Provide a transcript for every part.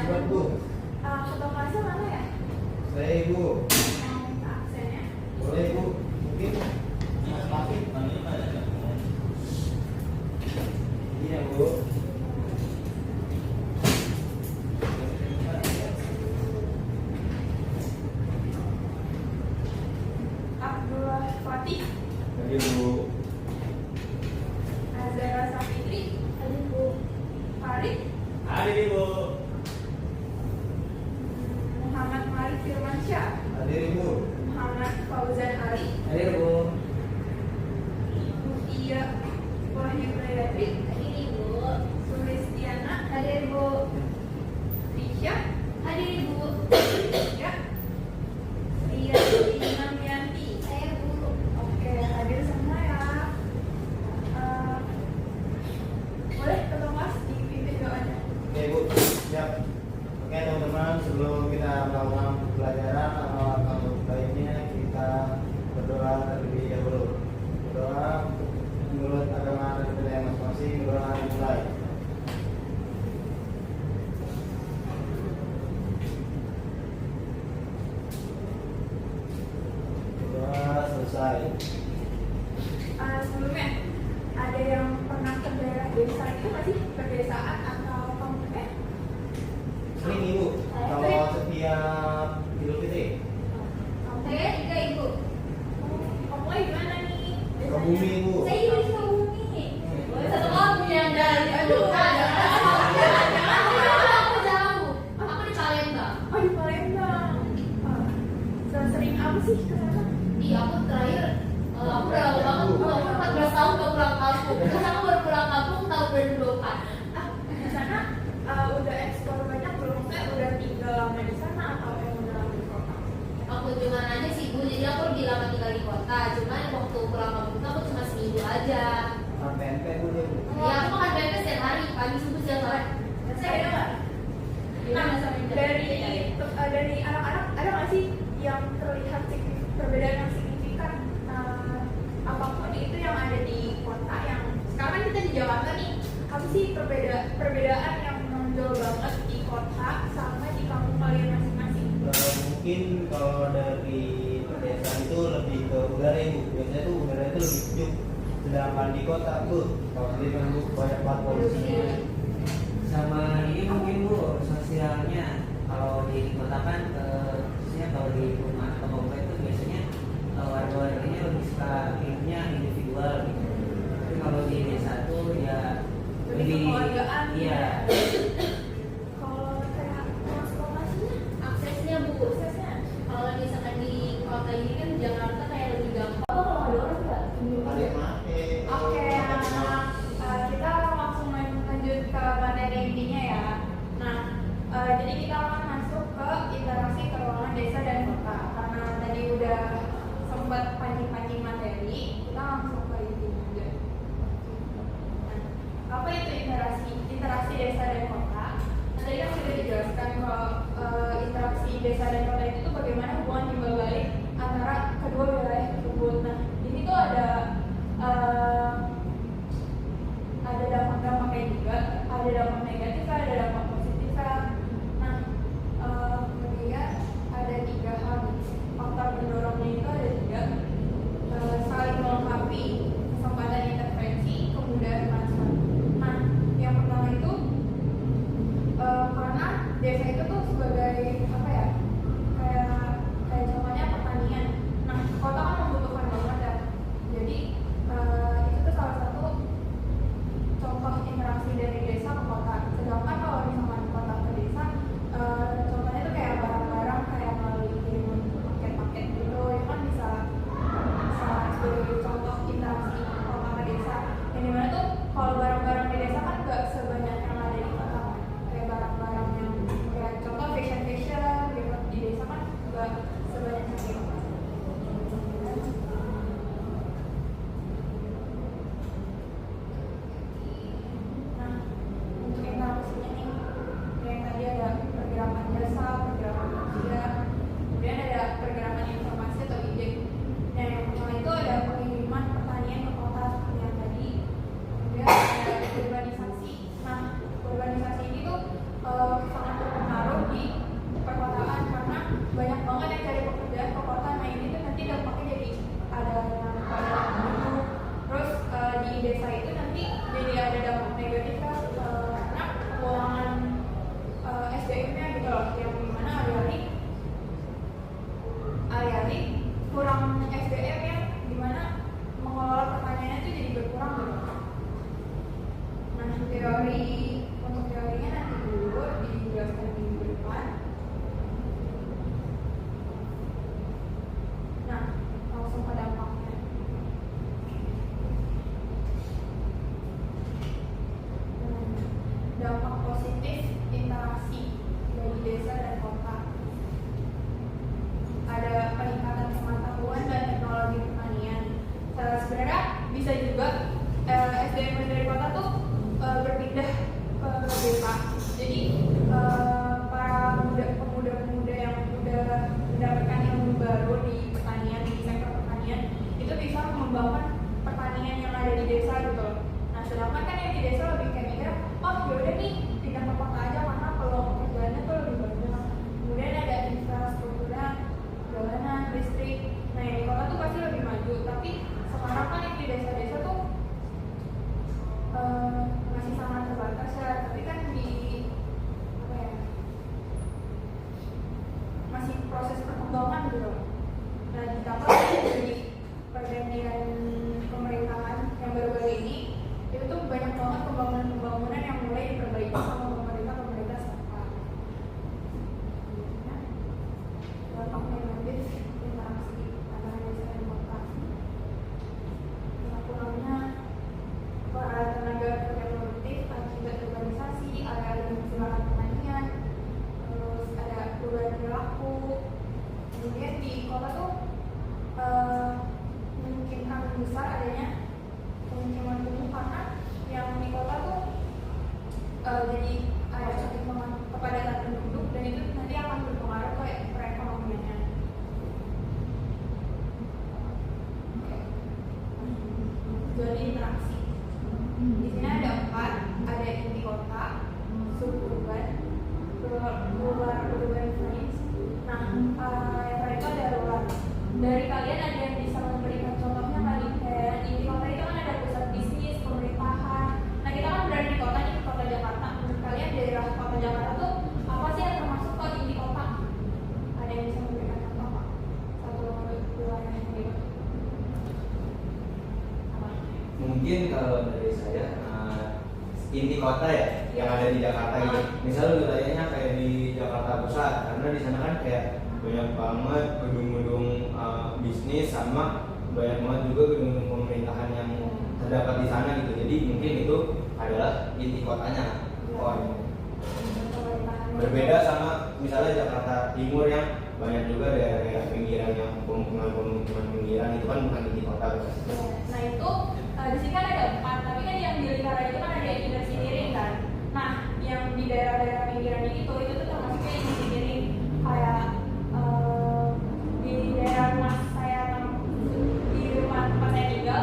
buat Bu. Ketua kelasnya mana ya? Saya Ibu. Absennya. Boleh Bu. Mungkin Mas Papi. Iya Bu. Abdullah Fatih. Tadi Bu. Azara Safitri. Hadir Bu. Farid. Hadir Ibu. Muhammad Malik Firmansyah. Hadir Ibu. Muhammad Fauzan Ali. Hadir Bu. Mutia Wahyu Dayatri. Hadir Ibu. Sulistiana. Hadir Bu. Risha. Hadir Bu. Ya. Ria Inamyanti. Hadir Bu. Oke, hadir semua ya. Boleh ketua kelas dipimpin doanya. Oke Bu. Siap. Oke teman-teman, sebelum kita melakukan pelajaran atau baiknya kita berdoa terlebih dahulu. Berdoa menurut agama dan budaya masing-masing. Berdoa dimulai. Berdoa selesai. Sebelumnya ada yang pernah ke daerah desa itu masih pedesaan atau kampung Sering Ibu. Kalau setiap Idul Fitri. Saya juga Ibu. Kamu gimana nih? Sukabumi, Bu. Saya juga di Sukabumi. Satu kampung yang dari aduh. Jangan aku jauh. Aku di Palembang. Oh di Palembang. Sering apa sih ke sana? Iya, aku terakhir aku udah lama banget, aku 14 tahun gak pulang kampung. Terus aku baru pulang kampung tahun 2024. Di sana udah ekspor banyak belum? Saya udah tinggal lama di sana atau yang udah lama di kota? Aku cuman aja sih Bu, jadi aku lebih lama tinggal di kota. Cuman waktu pulang kampung tuh aku cuma seminggu aja. Makan pempek Bu dia Bu. Ya aku makan pempek setiap hari, pagi subuh siang sore. Saya ada nggak? Nah, dari anak-anak ada nggak sih yang terlihat perbedaan yang signifikan? Apapun itu yang ada di kota yang sekarang kita di Jakarta nih, apa sih perbedaan yang menonjol banget di kota sama di kampung kalian masing-masing? Mungkin kalau dari pedesaan itu lebih ke udara Ibu. Biasanya tuh udara itu lebih sejuk. Sedangkan di kota Bu, kalau di kan Bu banyak banget polusinya. Sama ini mungkin Bu, sosialnya kalau di kota kan khususnya kalau di rumah atau komplek itu biasanya warga-warganya lebih suka hidupnya individual gitu. Tapi kalau di desa tuh ya Lebih kekeluargaan. iya. Kalau kayak transportasinya, Aksesnya Bu, aksesnya kalau misalkan di kota ini kan Jakarta kayak lebih gampang. kalau ada orang nggak? Ada make. Oke, kita langsung lanjut ke materi intinya ya. Nah, jadi kita akan masuk ke interaksi keuangan desa dan kota. Karena tadi udah sempat pancing-pancing materi, kita langsung ke intinya aja. Nah, apa itu interaksi desa dan kota? Nah, tadi kan sudah dijelaskan kalau interaksi desa dan kota itu tuh bagaimana hubungan timbal balik antara kedua wilayah tersebut. Nah, ini tuh ada dampak-dampaknya juga, ada dampak negatif, ada dampak positif. Nah, kemudian ada 3 hal faktor pendorongnya itu ada 3, saling melengkapi, kesempatan intervensi, kemudahan transfer. Nah, yang pertama itu karena desa itu tuh sebagai apa ya, kayak contohnya pertanian. Nah, kota kan membutuhkan banget ya. Jadi itu tuh salah satu contoh interaksi dari desa ke kota. dampak positif interaksi dari desa dan kota. Ada peningkatan pengetahuan dan teknologi pertanian. Sebenarnya bisa juga SDM dari kota tuh berpindah ke desa. Jadi para pemuda-pemuda yang udah mendapatkan ilmu baru di pertanian, di sektor pertanian, itu bisa mengembangkan pertanian yang ada di desa gitu. Nah, sedangkan kan yang di desa lebih kayak mikir, oh yaudah nih pindah ke kota aja karena peluang pekerjaannya tuh lebih banyak. Kemudian ada infrastrukturnya, jalanan, listrik. Nah, yang di kota tuh pasti lebih maju. Tapi sekarang kan yang di desa-desa tuh masih sangat terbatas ya. Tapi kan di apa ya, masih proses perkembangan gitu. Nah, ditambah dari pergantian pemerintahan yang baru-baru ini, itu tuh banyak banget pembangunan yang mulai diperbaiki sama pemerintah setempat. Dampak negatif interaksi antara desa dan kota. Kurangnya tenaga kerja produktif akibat urbanisasi, ada pencemaran pertanian, terus ada perubahan perilaku. Kemudian di kota tuh memungkinkan besar adanya pemukiman kumuh karena yang di kota tuh jadi ada kepadatan penduduk dan itu nanti akan berpengaruh ke perekonomiannya. Zona interaksi. Di sini ada 4, ada inti kota, suburban, luar urban village. Nah, yang terakhir itu ada luar. Dari kalian ada yang bisa memberikan contohnya kali? Kayak inti kota itu kan ada pusat bisnis, pemerintahan. Nah, kita kan berada di kota nih, kota Jakarta. Menurut kalian daerah kota Jakarta tuh apa sih yang termasuk ke inti kota? Ada yang bisa memberikan contoh pak? Satu wilayah yang gitu. Mungkin kalau dari saya inti kota ya yang ada di Jakarta gitu. Misalnya wilayahnya kayak di Jakarta Pusat, karena di sana kan kayak banyak banget gedung-gedung bisnis sama banyak banget juga gedung-gedung pemerintahan yang terdapat di sana gitu. Jadi mungkin itu adalah inti kotanya. Berbeda sama misalnya Jakarta Timur yang banyak juga daerah pinggiran yang pemukiman pinggiran itu kan bukan inti kota. Nah itu di sini kan ada 4, tapi kan yang di lingkaran itu kan ada Indra Siniring kan. Nah yang di daerah-daerah pinggiran ini tuh itu tuh termasuknya Indra Siniring. Kayak di daerah rumah saya, di rumah tempat saya tinggal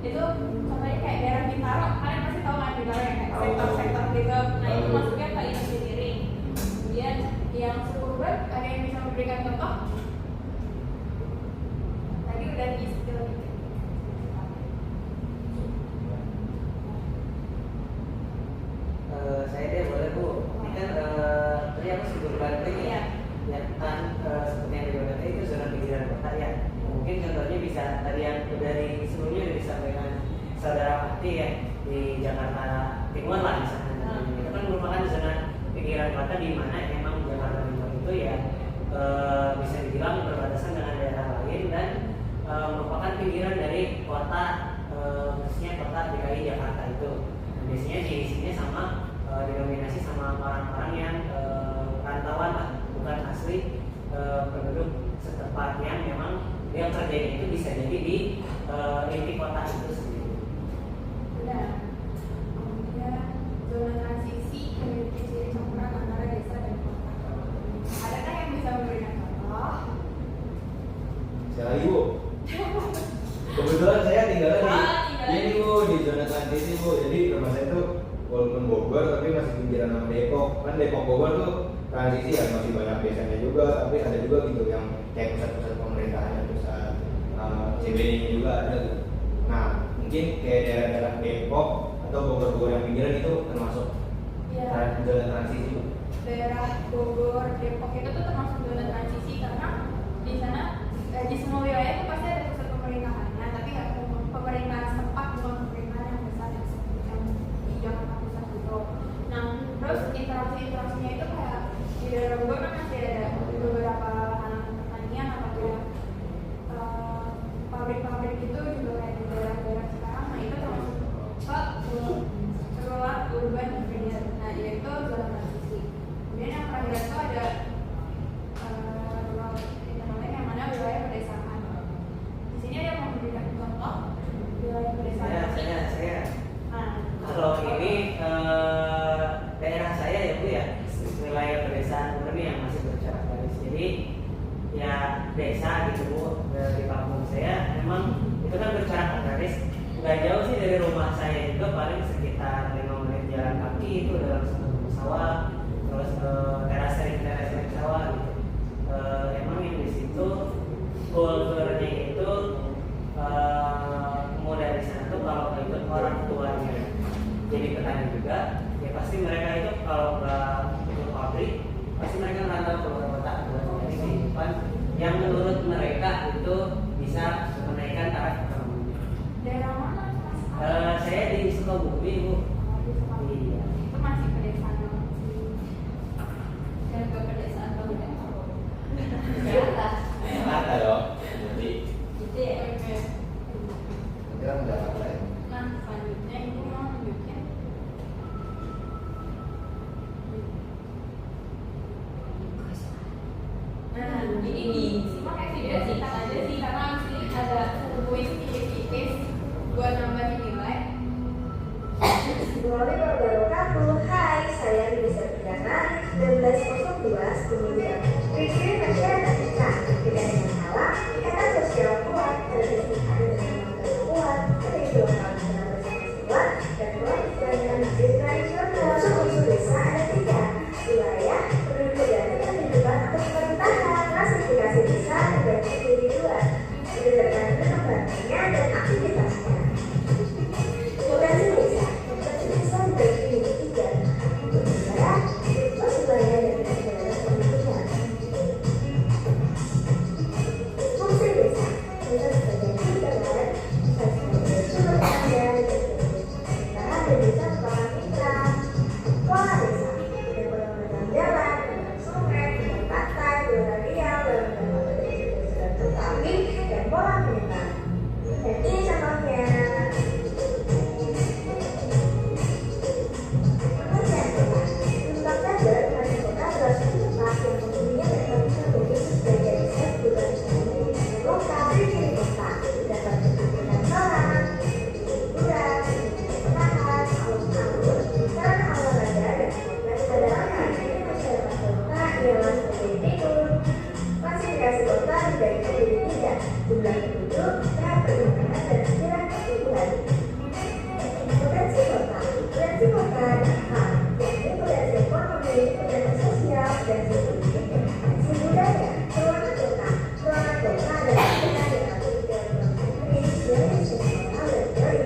itu contohnya kayak daerah Bintaro. Kalian pasti tahu kan Bintaro ya, kayak sektor-sektor gitu. Nah itu masuknya ke Indra Siniring. Kemudian yang suburban ada yang bisa memberikan contoh? Tadi udah di-skill gitu. Saya deh boleh bu, ini kan tadi aku suburban itu ya, yang kan seperti yang dibilang itu zona pinggiran kota ya. Mungkin contohnya bisa tadi yang dari sebelumnya sudah disampaikan saudara Pati ya di Jakarta Timur lah misalnya. Itu kan merupakan zona pinggiran kota di mana memang Jakarta Timur itu ya bisa dibilang berbatasan dengan daerah lain dan merupakan pinggiran dari kota, khususnya kota DKI Jakarta itu. Biasanya diisinya sama didominasi sama orang-orang yang rantauan lah, bukan asli penduduk setempat yang memang yang kerjanya itu bisa jadi di inti kota itu sendiri. Udah. Kemudian zona transisi memiliki ciri campuran antara desa dan kota. Adakah yang bisa memberikan contoh? Saya ibu. Kebetulan saya tinggalnya di ini bu, di zona transisi bu. Jadi rumah saya itu walaupun Bogor tapi masih pinggiran sama Depok. Kan Depok Bogor tuh transisi ya masih banyak desanya juga, tapi ada juga gitu yang kayak pusat-pusat pemerintahannya, pusat CBD-nya juga ada gitu. Nah mungkin kayak daerah-daerah Depok atau Bogor-Bogor yang pinggiran itu termasuk zona transisi. Daerah Bogor, Depok itu tuh termasuk zona transisi karena di sana di semua wilayah itu pasti ada pusat pemerintahannya, tapi nggak pemerintahan setempat, bukan pemerintahan yang besar yang di Jakarta Pusat gitu. Nah terus interaksinya itu kayak di daerah Bogor kan masih ada beberapa lahan pertanian atau pabrik-pabrik itu juga kayak di daerah-daerah sekarang. Nah itu termasuk ke ruang urban. Nah di juga, ya pasti mereka itu kalau nggak ikut pabrik, pasti mereka merantau keluar kota buat mencari kehidupan yang menurut mereka itu bisa menaikkan taraf ekonomi. Daerah mana Mas? Saya di Sukabumi, Bu. Iya. Itu masih pedesaan banget. Dan ke pedesaan kabupaten di atas Ada dong. Jadi gitu ya. Oke. Kira udah apa ya? Nah, selanjutnya ibu mau nunjukin. Nah, ini disimak kayak video singkat aja sih karena abis ini ada kuis tipis-tipis buat nambahin nilai. Assalamualaikum warahmatullahi wabarakatuh. Hai, saya Lisa Pidana 1902 kemudian Ciri-ciri masyarakat kita tidak hanya salah, ikatan sosial kuat, tradisi ada dengan lembaga kuat, kehidupan tradisional bersama dan kuat dengan masjid tradisional. Unsur unsur desa ada 3: wilayah, penduduk dan kehidupan atau pemerintahan. Klasifikasi desa dibagi menjadi 2 berdasarkan lembaga dan aktivitasnya. Potensi desa, potensi desa dibagi menjadi 3: untuk negara, untuk wilayah dan negara pemerintahan. Fungsi desa, desa sebagai sumber, desa sebagai sumber daya, pemerintahan dan desa sebagai mitra. Pola desa, dengan pembangunan jalan, pembangunan sungai, pembangunan pantai, pembangunan riau, pembangunan desa tetapi dan pola pemerintahan. Dan ini contohnya. Pengertian kota. Tentang Tender, pengertian kota adalah suatu tempat yang penghuninya dapat berfungsi sebagai desa bukan sebagai lokal ciri kota. Dapat menggunakan taman, hiburan, penahan, alun-alun, sarana olahraga dan kompleks padahal ini masyarakat kota ialah sebagai berikut. Klasifikasi kota dibagi menjadi 3: jumlah penduduk, tahap perkembangan dan sekiranya pertumbuhan. Potensi kota. Potensi kota ada 4, yakni potensi ekonomi, potensi sosial, potensi politik, dan potensi budaya. Ruangan kota. Ruangan kota adalah bangunan yang dapat dijalankan dari nasional dan dari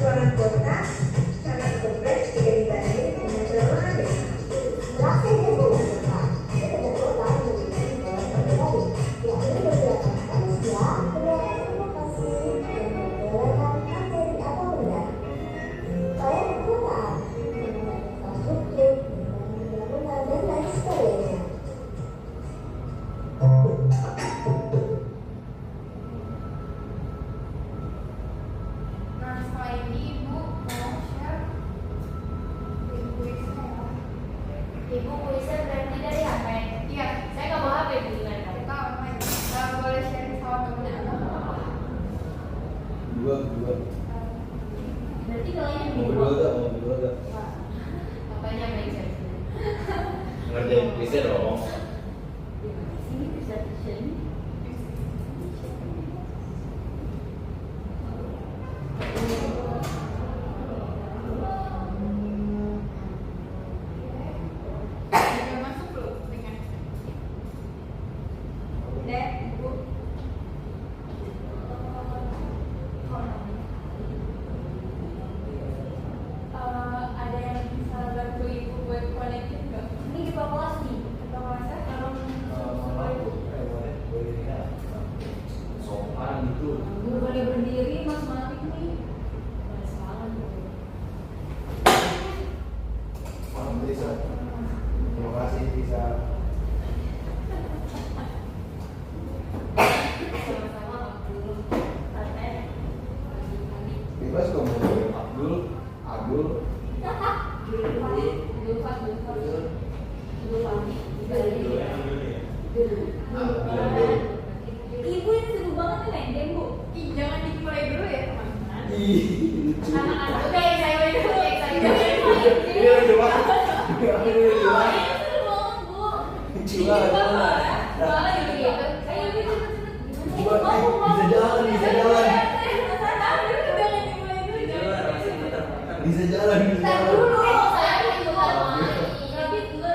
ruangan kota sangat kompleks jika dibanding dengan ruangan desa. Melaksanakan ruangan kota. Ruangan kota memiliki beberapa bagian, yakni beberapa manusia, beberapa inovasi, dan beberapa materi atau benda. Pelayanan kota, pembangunan infrastruktur, pembangunan bangunan, dan lain sebagainya. Nah, setelah ini ibu mau share kuisnya ya. Ibu kuisnya berarti dari HP. Iya, Saya nggak bawa HP Bu gimana? kita online. Boleh sharing sama temennya atau dua. Berarti nilainya Mau di berdua gak? Mau berdua gak? Apanya main saya? Ngerjain kuisnya dong. Sini bisa sini. udah masuk belum dengan udah ibu ada yang bisa bantu ibu buat connecting nggak? Ini di bawah kelas nih. Atau masa kalau Sopan gitu. Gue boleh berdiri Mas Malik nih. Mas Malik. Bisa. Terima kasih bisa. Sama-sama Abdul. Tante. Bebas kok mau ngomong Abdul. Ibu ini seru banget nih main game Bu. ih jangan dimulai dulu ya teman-teman. Ih, lucu. Anak-anak oke saya main dulu ya saya main. Iya, lucu banget. Iya, lucu banget. Ini seru banget Bu. Lucu banget. Soalnya gitu. Ayo gitu. Bisa jalan, bisa jalan. Jangan dimulai dulu. Jujur, masih muter-muter. Bisa jalan, bisa Ntar jalan. dulu. Saya itu kan Tapi dulu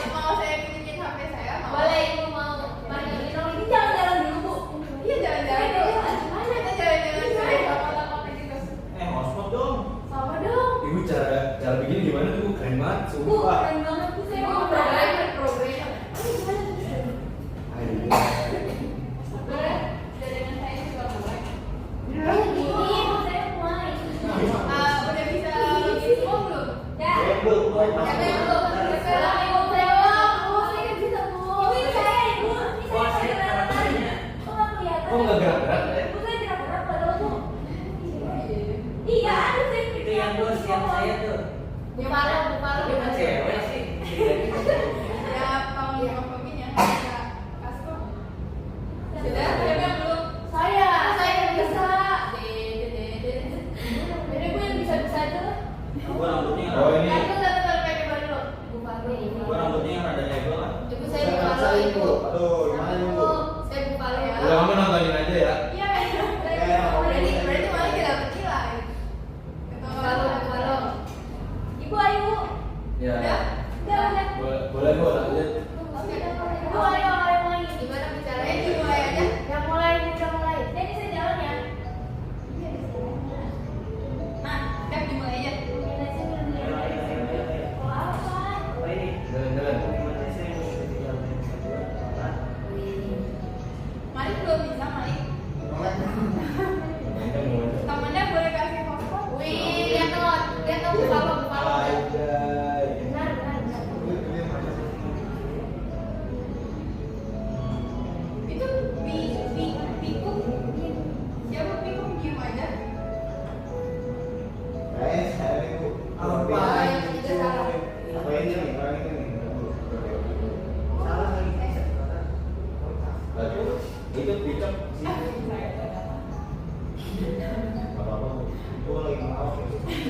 Mau saya pinjemin HP saya? Mau? boleh ibu mau mari ini jalan-jalan dulu Bu. Iya jalan-jalan dulu. Gimana? Kita jalan-jalan dulu. Lama-lama gitu. Hotspot dong. Sabar Ibu cara bikin gimana tuh Bu? Keren banget, Bu, sumpah. keren banget Bu, saya Bu, mau program. Ayo gimana Bu? Ayo. Boleh? Dan dengan saya juga boleh. Kayak gini, saya mulai. Udah bisa bikin semua belum? Ya. Belum. Siapa yang belum? Sekarang ibu saya belum, Bu, saya kan bisa Bu. Ini saya, Ibu. Ini Oh, saya saya kelihatan. karakternya. Kok nggak kelihatan? Oh, nggak gerak-gerak ya? Bu, saya gerak-gerak padahal tuh. Iya, ada saya Itu yang bos yang saya tuh. Bupalo, Bupalo. Itu kan cewek sih. Ya, kalau yang peminya ada custom. Sudah, siapa yang belum? Saya yang bisa. Jadi gue yang bisa-bisa aja lah. Gua rambutnya Oh, ini. Aku tapi kalau pakai baru lo. Bupalo. gua rambutnya yang rada lebar lah. Ibu saya Saya Bupalo, saya, Ibu. Bu. Aduh, gimana nih, Bu? Saya Bupalo ya. Udah kamu nontonin aja ya. Iya, Ya, berarti malah kita dapet nilai. Bupalo, Bupalo. Ibu, ayo Bu. Ya. Udah. Boleh Bu, lanjut. Oke, Ibu, ayo mulai. Gimana bicaranya? Dimulai aja. Udah mulai, udah mulai. Ini saya jalan ya. Nah, udah dimulai aja. Gimana sih Oh, apa? Apa ini? Jalan-jalan. Gimana sih yang mau jadi jalan yang satu? Apa? Malik belum bisa, Malik. Momentum, momentum. Temennya boleh kasih foto. Wih, lihat tuh Bupalo, Bupalo. Ajay. Benar. Itu Pikum. Siapa Pikum? Diem aja. Saya nih, Bu. Apa? Yang itu salah. Apa ini nih? Orang itu nih. Salah lagi. Aduh, itu picok sih. Apa-apa Bu. Bu lagi mau.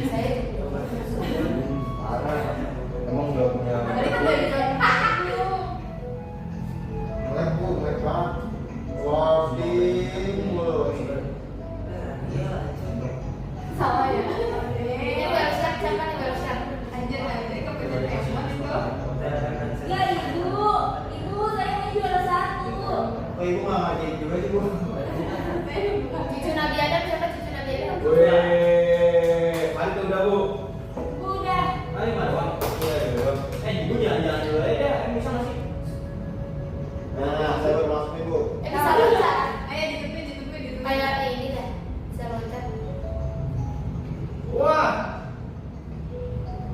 Saya Parah. Emang udah punya. Tadi kan dari aku. Melek, Bu, melek banget. Loading mulu. Iya. salah ya. Ini Ini baru siap, siapa nih baru siap? anjir kebetulan handphone itu. Ya ibu, saya ini juara 1. Kok Ibu nggak ngajakin juga sih, Bu? Saya bukan. Cucu Nabi Adam siapa cucu Nabi Adam? Weh, mari tuh udah Bu. Udah. Ayo mana bang? Iya, iya. Gua jalan-jalan dulu aja deh. Bisa nggak sih? Nah, saya baru masuk nih, Bu. Bisa loncat. Ayo ditepin. Kayak ini dah. Bisa loncat. Wah,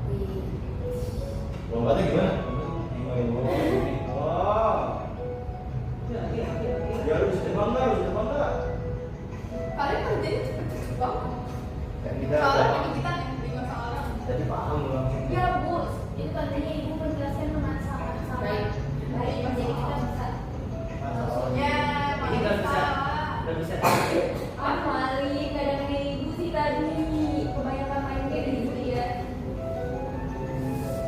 Wih. lompatnya gimana? Oh. Ya harus bangga. Kalian kerjanya cepet-cepet banget. Dan kita Soalnya ini kita yang 5 orang. jadi paham langsung. Ya bu, ini pentingnya ibu menjelaskan sama baik. Baik, jadi kita bisa. Ya, Ini nggak bisa. Nggak bisa. Ah Malik, kadang kayak ibu sih tadi. Kebanyakan main game gitu ya.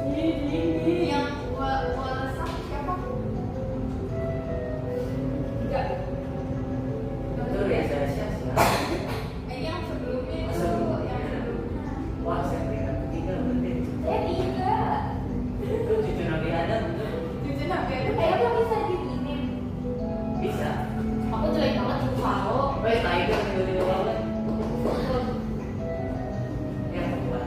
Yang walesan siapa? Enggak. Itu realisasi. Ini yang sebelumnya itu yang sebelumnya. Wah, saya peringkat ketiga berarti. Saya tidak. Itu cucu Nabi Adam itu Cucu Nabi ada. Kok bisa di ini? bisa. Aku jelek banget ibu tahu. Wes, nah itu tiba-tiba banget. Ya, Pak.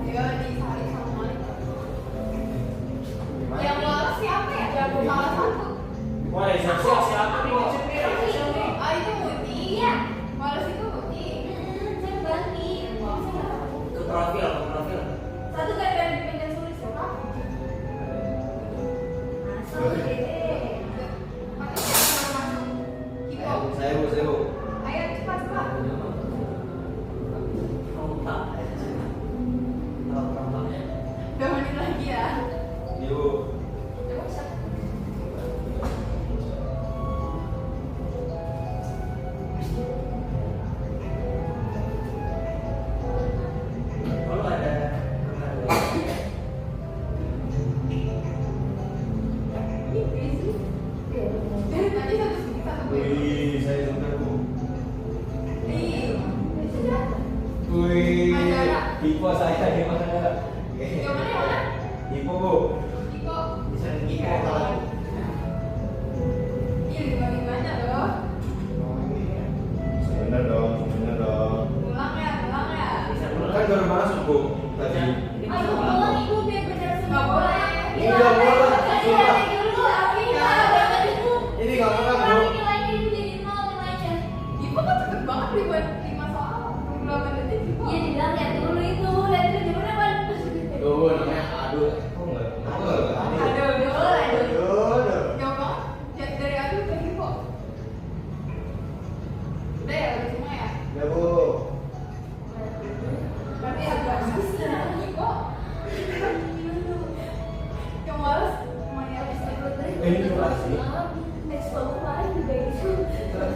Ayo disari sama Malik. Gimana? Yang wales siapa ya? Yang salah satu. Wah, siapa nih? Ah itu Muti. Iya. Wales itu Muti. Saya ganti. Ke profil. Satu gara-gara dipegang sulit siapa? Masuk deh. Pakai siapa masuk? Hip-hop. Saya, Bu. Ayo cepat. Kompak. Kalau kompak. 2 menit lagi ya. Ibu. Coba siapa? Kalau ada Ini busy. Dari tadi satu Wih, saya suka Bu. Ih, Wih, Acara. Ipo saya gimana? yang mana? Ipo Bu. Iko. bisa Ipo kita. kalah. Iya, dibanding loh. Sebenar dong. Pulang ya. Bisa Kan pulang. baru masuk bu tadi. Ayo pulang ibu biar benar semua. Nggak boleh. Nggak boleh. Sumpah. Ini nggak boleh, Bu. Nilainya ibu jadi 0 nilainya. Ibu kan cepet banget dibuat 5 soal 28 detik Ibu. Iya dibilang lihat dulu itu, lihat dulu gimana kan? Oh namanya aduh. Oh enggak. Aku enggak. Aduh, Aduh. jauh banget. Jauh dari aku ke Ibu. Udah ya, udah semua ya. Ya Bu. Berarti agak susah lagi kok. Yang males semuanya habis Ini pasti. Next tahun kemarin juga itu. Udah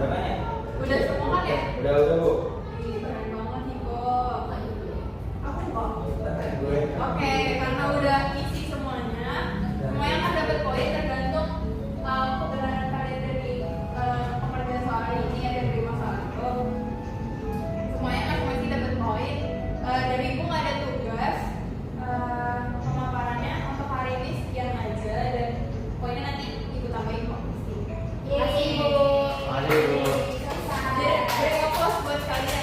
kan ya? Udah semua kan ya? Udah bu. Ih, keren banget Ibu. Aku kok. Gue. Oke, karena udah isi semuanya akan dapat poin tergantung kebenaran kalian dari pengerjaan soal hari ini ya, dari 5 soal itu. Semuanya masing-masing dapat poin. Dari Ibu nggak ada tugas. Pemaparannya untuk hari ini sekian aja dan poinnya nanti Ibu tambahin kok pasti. Yeay. Makasih Ibu. Ayo bu. Jadi break applause buat kalian.